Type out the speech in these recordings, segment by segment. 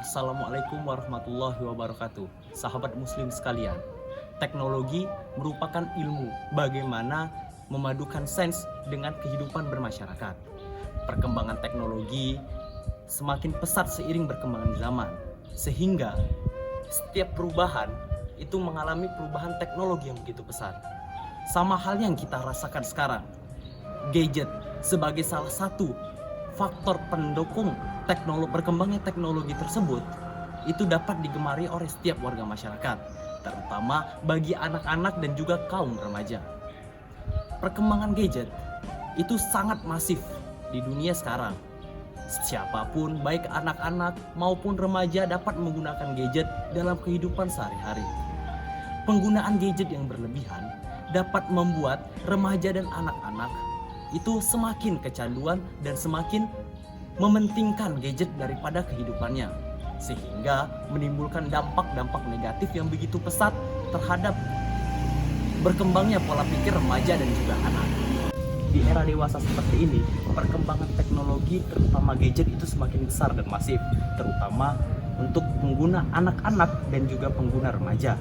Assalamualaikum warahmatullahi wabarakatuh. Sahabat muslim sekalian, teknologi merupakan ilmu bagaimana memadukan sains dengan kehidupan bermasyarakat. Perkembangan teknologi semakin pesat seiring berkembangan zaman, sehingga setiap perubahan itu mengalami perubahan teknologi yang begitu pesat. Sama halnya yang kita rasakan sekarang, gadget sebagai salah satu faktor pendukung berkembangnya teknologi tersebut itu dapat digemari oleh setiap warga masyarakat, terutama bagi anak-anak dan juga kaum remaja. Perkembangan gadget itu sangat masif di dunia sekarang. Siapapun, baik anak-anak maupun remaja, dapat menggunakan gadget dalam kehidupan sehari-hari. Penggunaan gadget yang berlebihan dapat membuat remaja dan anak-anak itu semakin kecanduan dan semakin mementingkan gadget daripada kehidupannya, sehingga menimbulkan dampak-dampak negatif yang begitu pesat terhadap berkembangnya pola pikir remaja dan juga anak. Di era dewasa seperti ini, perkembangan teknologi terutama gadget itu semakin besar dan masif, terutama untuk pengguna anak-anak dan juga pengguna remaja.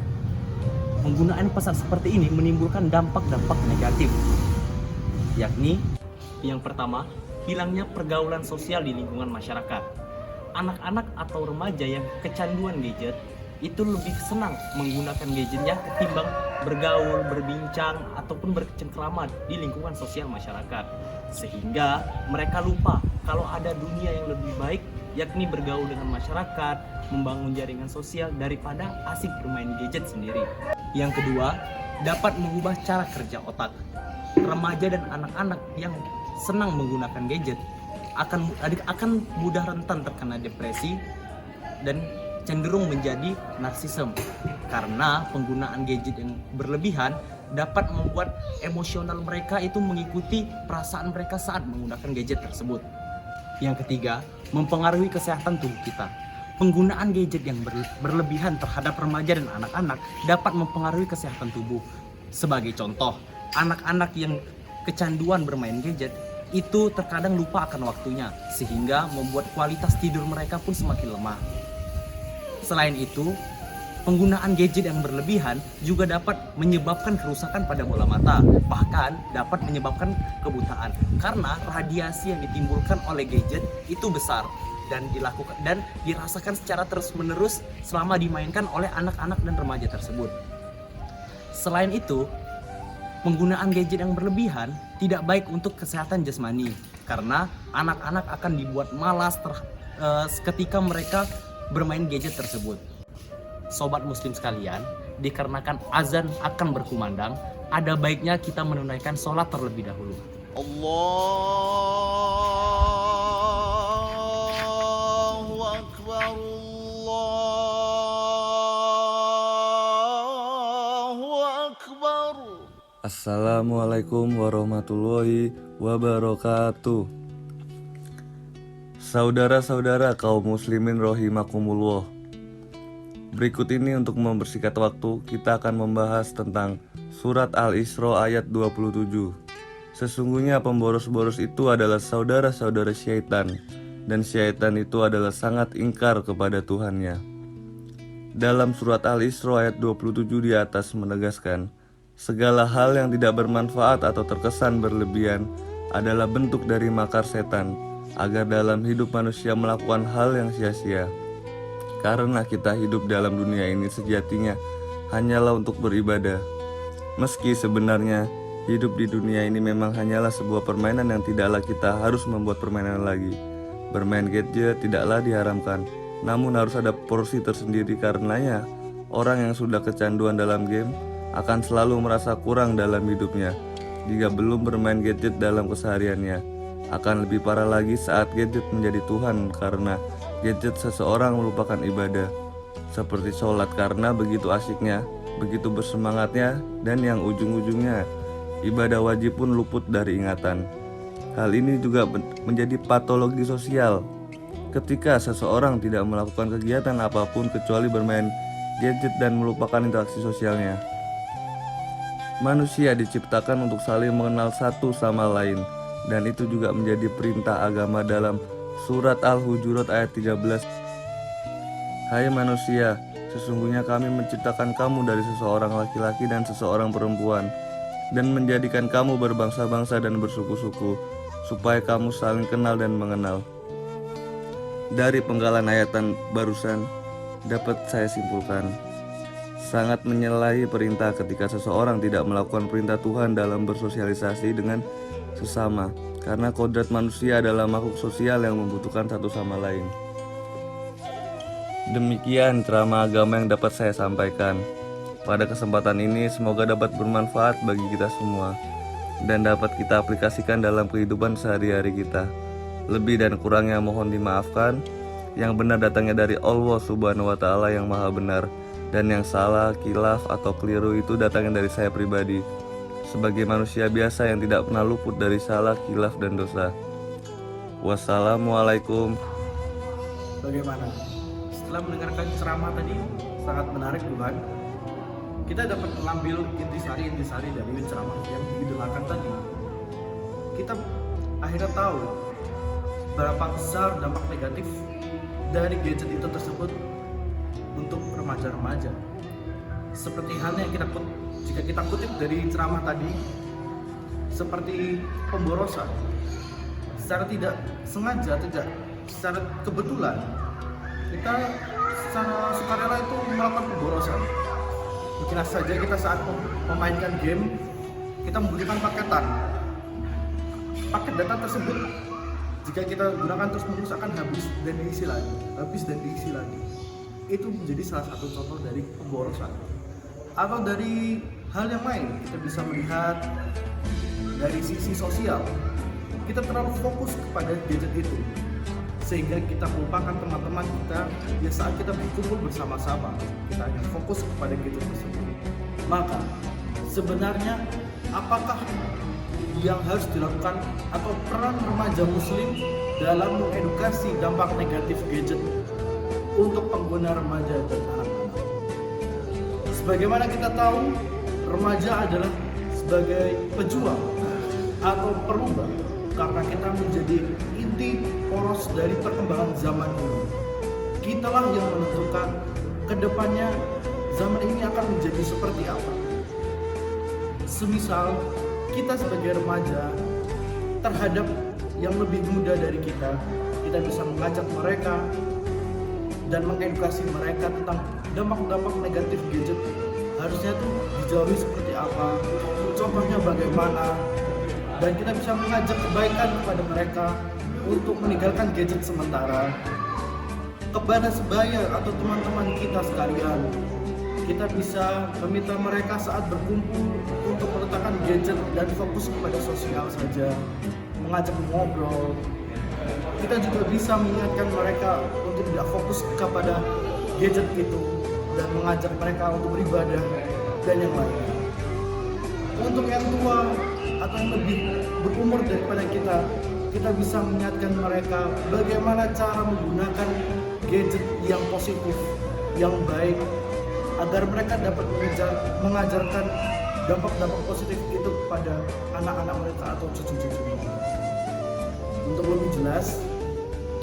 Penggunaan pesat seperti ini menimbulkan dampak-dampak negatif, yakni yang pertama, hilangnya pergaulan sosial di lingkungan masyarakat. Anak-anak atau remaja yang kecanduan gadget itu lebih senang menggunakan gadgetnya ketimbang bergaul, berbincang, ataupun bercengkrama di lingkungan sosial masyarakat. Sehingga mereka lupa kalau ada dunia yang lebih baik, yakni bergaul dengan masyarakat, membangun jaringan sosial daripada asik bermain gadget sendiri. Yang kedua, dapat mengubah cara kerja otak. Remaja dan anak-anak yang senang menggunakan gadget akan mudah rentan terkena depresi dan cenderung menjadi narsisme, karena penggunaan gadget yang berlebihan dapat membuat emosional mereka itu mengikuti perasaan mereka saat menggunakan gadget tersebut. Yang ketiga, mempengaruhi kesehatan tubuh kita. Penggunaan gadget yang berlebihan terhadap remaja dan anak-anak dapat mempengaruhi kesehatan tubuh. Sebagai contoh, anak-anak yang kecanduan bermain gadget itu terkadang lupa akan waktunya, sehingga membuat kualitas tidur mereka pun semakin lemah. Selain itu, penggunaan gadget yang berlebihan juga dapat menyebabkan kerusakan pada bola mata, bahkan dapat menyebabkan kebutaan, karena radiasi yang ditimbulkan oleh gadget itu besar dan dirasakan secara terus-menerus selama dimainkan oleh anak-anak dan remaja tersebut. Selain itu, penggunaan gadget yang berlebihan tidak baik untuk kesehatan jasmani, karena anak-anak akan dibuat malas ketika mereka bermain gadget tersebut. Sobat muslim sekalian, dikarenakan azan akan berkumandang, ada baiknya kita menunaikan sholat terlebih dahulu. Allahu Akbar, Allahu Akbar. Assalamualaikum warahmatullahi wabarakatuh. Saudara-saudara kaum muslimin rahimakumullah. Berikut ini untuk mempersingkat waktu, kita akan membahas tentang surat Al-Isra ayat 27. Sesungguhnya pemboros-boros itu adalah saudara-saudara syaitan, dan syaitan itu adalah sangat ingkar kepada Tuhannya. Dalam surat Al-Isra ayat 27 di atas menegaskan, segala hal yang tidak bermanfaat atau terkesan berlebihan adalah bentuk dari makar setan, agar dalam hidup manusia melakukan hal yang sia-sia. Karena kita hidup dalam dunia ini sejatinya hanyalah untuk beribadah. Meski sebenarnya hidup di dunia ini memang hanyalah sebuah permainan yang tidaklah kita harus membuat permainan lagi. Bermain gadget tidaklah diharamkan, namun harus ada porsi tersendiri, karenanya orang yang sudah kecanduan dalam game akan selalu merasa kurang dalam hidupnya jika belum bermain gadget dalam kesehariannya. Akan lebih parah lagi saat gadget menjadi Tuhan, karena gadget seseorang melupakan ibadah seperti sholat, karena begitu asyiknya, begitu bersemangatnya, dan yang ujung-ujungnya ibadah wajib pun luput dari ingatan. Hal ini juga menjadi patologi sosial ketika seseorang tidak melakukan kegiatan apapun kecuali bermain gadget dan melupakan interaksi sosialnya. Manusia diciptakan untuk saling mengenal satu sama lain, dan itu juga menjadi perintah agama dalam surat Al-Hujurat ayat 13. Hai manusia, sesungguhnya kami menciptakan kamu dari seseorang laki-laki dan seseorang perempuan, dan menjadikan kamu berbangsa-bangsa dan bersuku-suku, supaya kamu saling kenal dan mengenal. Dari penggalan ayatan barusan, dapat saya simpulkan, sangat menyalahi perintah ketika seseorang tidak melakukan perintah Tuhan dalam bersosialisasi dengan sesama, karena kodrat manusia adalah makhluk sosial yang membutuhkan satu sama lain. Demikian ceramah agama yang dapat saya sampaikan. Pada kesempatan ini semoga dapat bermanfaat bagi kita semua dan dapat kita aplikasikan dalam kehidupan sehari-hari kita. Lebih dan kurangnya mohon dimaafkan. Yang benar datangnya dari Allah Subhanahu wa Ta'ala yang maha benar, dan yang salah, khilaf atau keliru itu datangnya dari saya pribadi sebagai manusia biasa yang tidak pernah luput dari salah, khilaf dan dosa. Wassalamualaikum. Bagaimana? Setelah mendengarkan ceramah tadi, sangat menarik bukan? Kita dapat mengambil intisari dari ceramah yang didengarkan tadi. Kita akhirnya tahu berapa besar dampak negatif dari gadget itu tersebut untuk remaja-remaja. Seperti halnya yang jika kita kutip dari ceramah tadi, seperti pemborosan. Secara tidak sengaja, secara kebetulan, kita secara sukarela itu melakukan pemborosan. Mungkin saja kita saat memainkan game, kita membutuhkan paket data tersebut. Jika kita gunakan terus-menerus akan habis dan diisi lagi. Itu menjadi salah satu contoh dari pemborosan. Atau dari hal yang lain, kita bisa melihat dari sisi sosial. Kita terlalu fokus kepada gadget itu, sehingga kita melupakan teman-teman kita ya saat kita berkumpul bersama-sama. Kita hanya fokus kepada gadget tersebut. Maka sebenarnya apakah yang harus dilakukan atau peran remaja muslim dalam mengedukasi dampak negatif gadget untuk pengguna remaja dan anak-anak? Sebagaimana kita tahu, remaja adalah sebagai pejuang atau perubah, karena kita menjadi inti poros dari perkembangan zaman ini. Kitalah yang menentukan kedepannya zaman ini akan menjadi seperti apa. Semisal kita sebagai remaja terhadap yang lebih muda dari kita bisa mengajak mereka dan mengedukasi mereka tentang dampak-dampak negatif gadget. Harusnya tuh dijauhi seperti apa, contohnya bagaimana, dan kita bisa mengajak kebaikan kepada mereka untuk meninggalkan gadget sementara. Kepada sebaya atau teman-teman kita sekalian, kita bisa meminta mereka saat berkumpul untuk meletakkan gadget dan fokus kepada sosial saja, mengajak ngobrol. Kita juga bisa mengingatkan mereka untuk tidak fokus kepada gadget itu dan mengajak mereka untuk beribadah dan yang lainnya. Untuk yang tua atau yang lebih berumur daripada kita bisa mengingatkan mereka bagaimana cara menggunakan gadget yang positif, yang baik, agar mereka dapat mengajarkan dampak-dampak positif itu kepada anak-anak mereka atau cucu-cucu mereka. Untuk lebih jelas,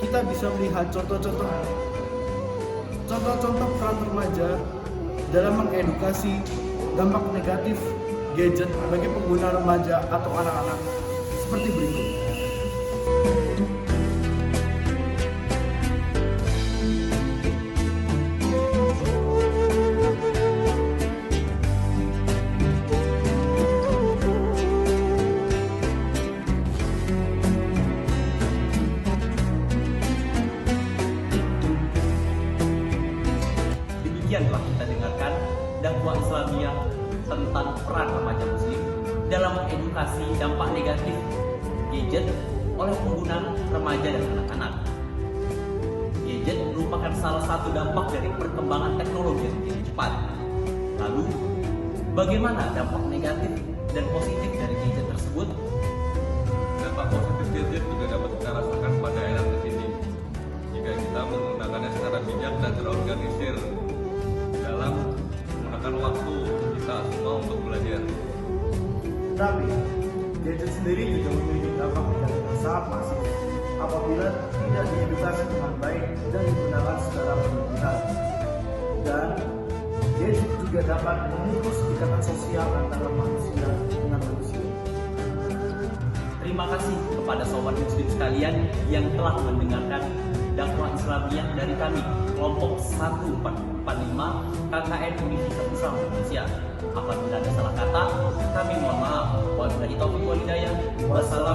kita bisa melihat contoh-contoh peran remaja dalam mengedukasi dampak negatif gadget bagi pengguna remaja atau anak-anak seperti berikut. Demikian telah kita dengarkan dakwah Islamiyah tentang peran remaja muslim dalam mengedukasi dampak negatif gadget oleh pengguna remaja dan anak-anak. Gadget merupakan salah satu dampak dari perkembangan teknologi yang begitu cepat. Lalu, bagaimana dampak negatif dan positif dari gadget tersebut? Dampak positif gadget juga dapat kita rasakan pada era terkini jika kita menggunakannya secara bijak dan terorganisir dalam menggunakan waktu kita semua untuk belajar. Tapi gadget sendiri juga memiliki dampak yang sangat masif apabila tidak diedukasi dengan baik dan digunakan secara berlebihan. Dan gadget juga dapat memutus ikatan sosial antara manusia dengan manusia. Terima kasih kepada sobat muslim sekalian yang telah mendengarkan dakwah Islamiyah dari kami, kelompok 1445 KKN Universitas Islam Indonesia. Apabila ada salah kata, kami mohon maaf. Wabillahi taufiq wal hidayah. Wassalamualaikum